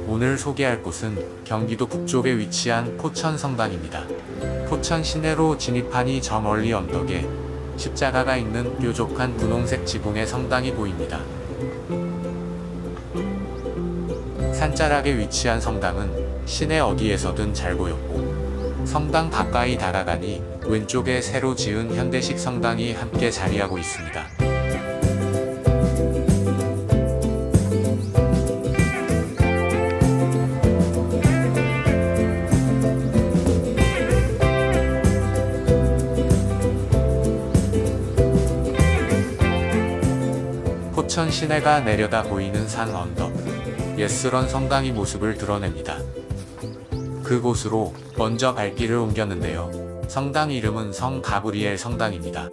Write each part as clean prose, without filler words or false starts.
오늘 소개할 곳은 경기도 북쪽에 위치한 포천 성당입니다. 포천 시내로 진입하니 저 멀리 언덕에 십자가가 있는 뾰족한 분홍색 지붕의 성당이 보입니다. 산자락에 위치한 성당은 시내 어디에서든 잘 보였고, 성당 가까이 다가가니 왼쪽에 새로 지은 현대식 성당이 함께 자리하고 있습니다. 포천 시내가 내려다 보이는 산 언덕, 예스런 성당이 모습을 드러냅니다. 그곳으로 먼저 발길을 옮겼는데요. 성당 이름은 성 가브리엘 성당입니다.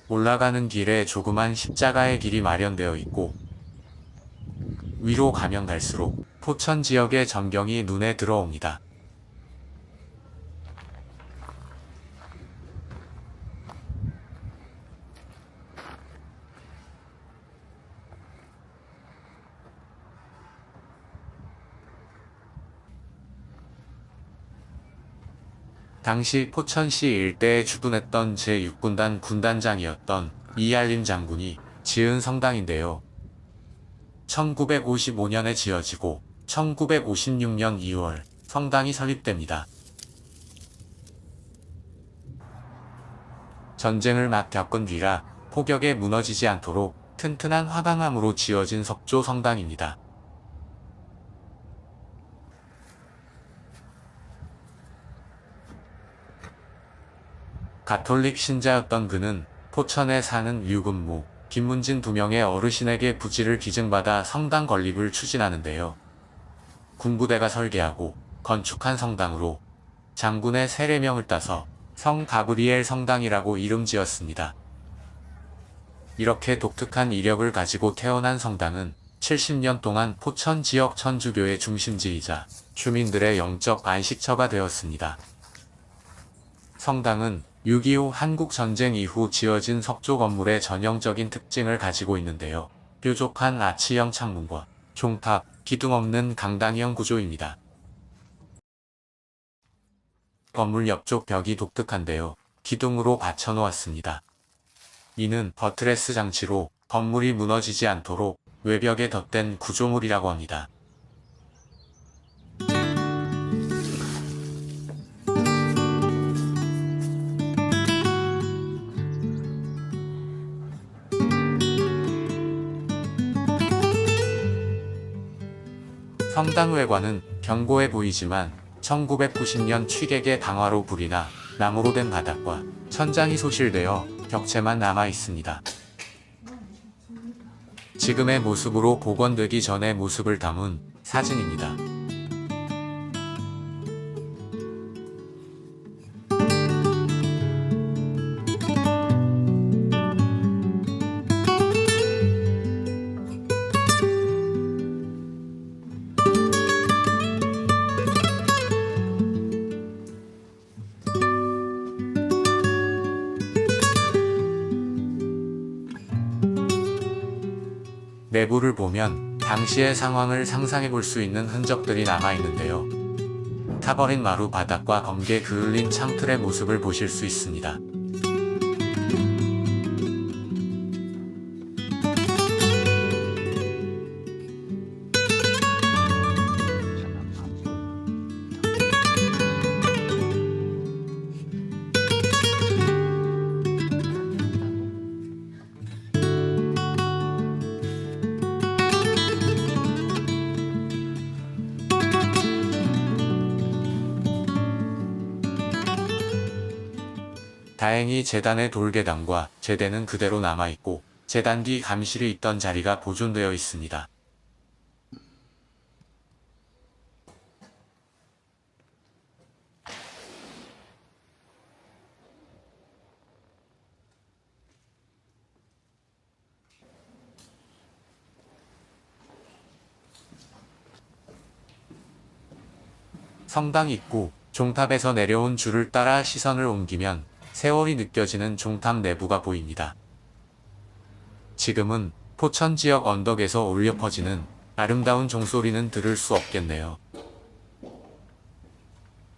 올라가는 길에 조그만 십자가의 길이 마련되어 있고, 위로 가면 갈수록 포천 지역의 전경이 눈에 들어옵니다. 당시 포천시 일대에 주둔했던 제6군단 군단장이었던 이알림 장군이 지은 성당인데요. 1955년에 지어지고 1956년 2월 성당이 설립됩니다. 전쟁을 막 겪은 뒤라 폭격에 무너지지 않도록 튼튼한 화강암으로 지어진 석조 성당입니다. 가톨릭 신자였던 그는 포천에 사는 류근무, 김문진 두 명의 어르신에게 부지를 기증받아 성당 건립을 추진하는데요. 군부대가 설계하고 건축한 성당으로 장군의 세례명을 따서 성 가브리엘 성당이라고 이름 지었습니다. 이렇게 독특한 이력을 가지고 태어난 성당은 70년 동안 포천 지역 천주교의 중심지이자 주민들의 영적 안식처가 되었습니다. 성당은 6.25 한국전쟁 이후 지어진 석조 건물의 전형적인 특징을 가지고 있는데요. 뾰족한 아치형 창문과 종탑, 기둥 없는 강당형 구조입니다. 건물 옆쪽 벽이 독특한데요. 기둥으로 받쳐놓았습니다. 이는 버트레스 장치로 건물이 무너지지 않도록 외벽에 덧댄 구조물이라고 합니다. 성당 외관은 견고해 보이지만 1990년 취객의 방화로 불이 나 나무로 된 바닥과 천장이 소실되어 벽체만 남아 있습니다. 지금의 모습으로 복원되기 전의 모습을 담은 사진입니다. 내부를 보면 당시의 상황을 상상해 볼 수 있는 흔적들이 남아있는데요. 타버린 마루 바닥과 검게 그을린 창틀의 모습을 보실 수 있습니다. 다행히 제단의 돌계단과 제대는 그대로 남아있고 제단 뒤 감실이 있던 자리가 보존되어 있습니다. 성당 입구, 종탑에서 내려온 줄을 따라 시선을 옮기면 세월이 느껴지는 종탑 내부가 보입니다. 지금은 포천 지역 언덕에서 울려 퍼지는 아름다운 종소리는 들을 수 없겠네요.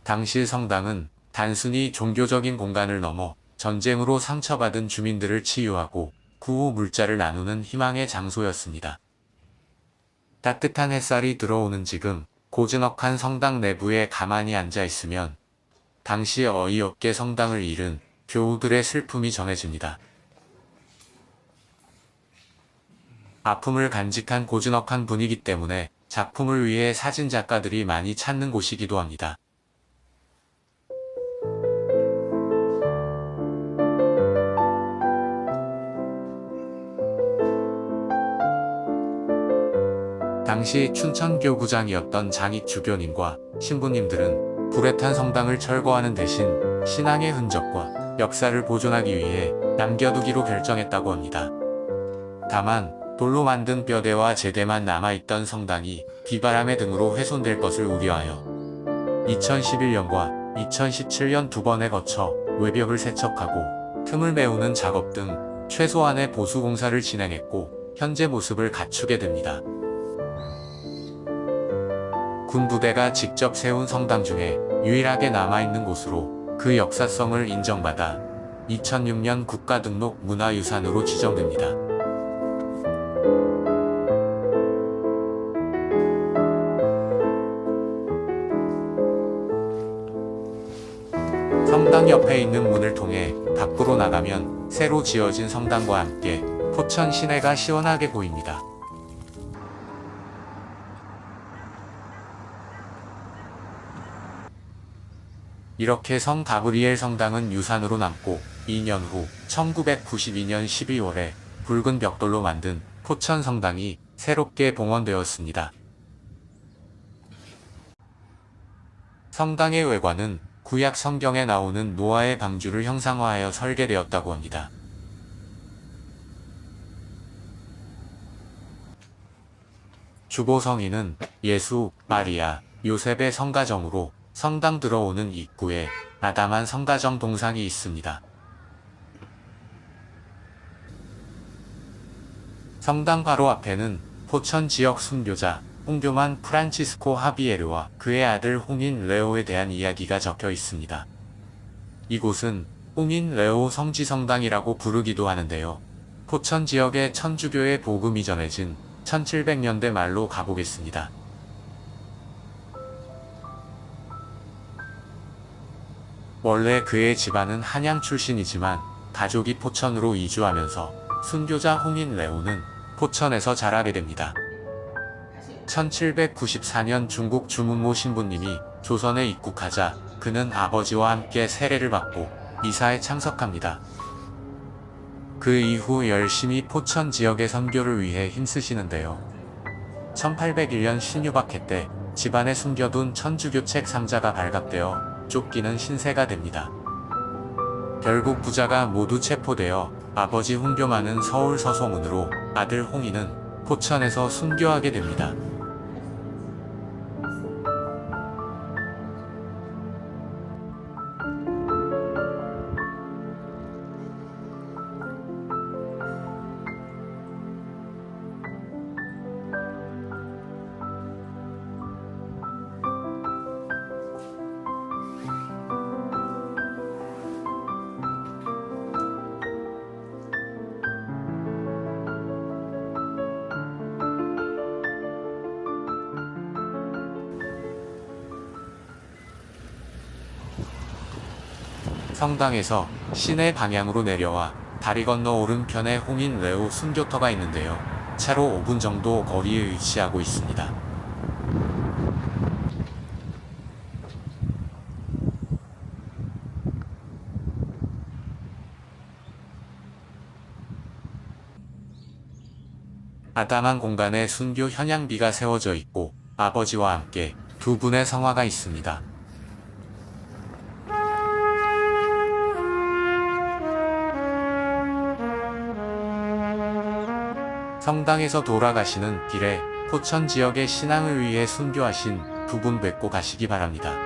당시 성당은 단순히 종교적인 공간을 넘어 전쟁으로 상처받은 주민들을 치유하고 구호 물자를 나누는 희망의 장소였습니다. 따뜻한 햇살이 들어오는 지금 고즈넉한 성당 내부에 가만히 앉아 있으면 당시 어이없게 성당을 잃은 교우들의 슬픔이 전해집니다. 아픔을 간직한 고즈넉한 분위기 때문에 작품을 위해 사진작가들이 많이 찾는 곳이기도 합니다. 당시 춘천교구장이었던 장익 주교님과 신부님들은 불에 탄 성당을 철거하는 대신 신앙의 흔적과 역사를 보존하기 위해 남겨두기로 결정했다고 합니다. 다만 돌로 만든 뼈대와 제대만 남아있던 성당이 비바람의 등으로 훼손될 것을 우려하여 2011년과 2017년 두 번에 거쳐 외벽을 세척하고 틈을 메우는 작업 등 최소한의 보수 공사를 진행했고 현재 모습을 갖추게 됩니다. 군 부대가 직접 세운 성당 중에 유일하게 남아있는 곳으로 그 역사성을 인정받아 2006년 국가등록 문화유산으로 지정됩니다. 성당 옆에 있는 문을 통해 밖으로 나가면 새로 지어진 성당과 함께 포천 시내가 시원하게 보입니다. 이렇게 성 가브리엘 성당은 유산으로 남고 2년 후 1992년 12월에 붉은 벽돌로 만든 포천 성당이 새롭게 봉헌되었습니다. 성당의 외관은 구약 성경에 나오는 노아의 방주를 형상화하여 설계되었다고 합니다. 주보 성인은 예수, 마리아, 요셉의 성가정으로 성당 들어오는 입구에 아담한 성가정 동상이 있습니다. 성당 바로 앞에는 포천 지역 순교자 홍교만 프란치스코 하비에르와 그의 아들 홍인 레오에 대한 이야기가 적혀 있습니다. 이곳은 홍인 레오 성지성당이라고 부르기도 하는데요. 포천 지역의 천주교의 복음이 전해진 1700년대 말로 가보겠습니다. 원래 그의 집안은 한양 출신이지만 가족이 포천으로 이주하면서 순교자 홍인 레오는 포천에서 자라게 됩니다. 1794년 중국 주문모 신부님이 조선에 입국하자 그는 아버지와 함께 세례를 받고 미사에 참석합니다. 그 이후 열심히 포천 지역의 선교를 위해 힘쓰시는데요. 1801년 신유박해 때 집안에 숨겨둔 천주교 책 상자가 발각되어 쫓기는 신세가 됩니다. 결국 부자가 모두 체포되어 아버지 홍교만은 서울 서소문으로 아들 홍인은 포천에서 순교하게 됩니다. 성당에서 시내 방향으로 내려와 다리 건너 오른편에 홍인 레오 순교터가 있는데요. 차로 5분 정도 거리에 위치하고 있습니다. 아담한 공간에 순교 현양비가 세워져 있고 아버지와 함께 두 분의 성화가 있습니다. 성당에서 돌아가시는 길에 포천 지역의 신앙을 위해 순교하신 두 분 뵙고 가시기 바랍니다.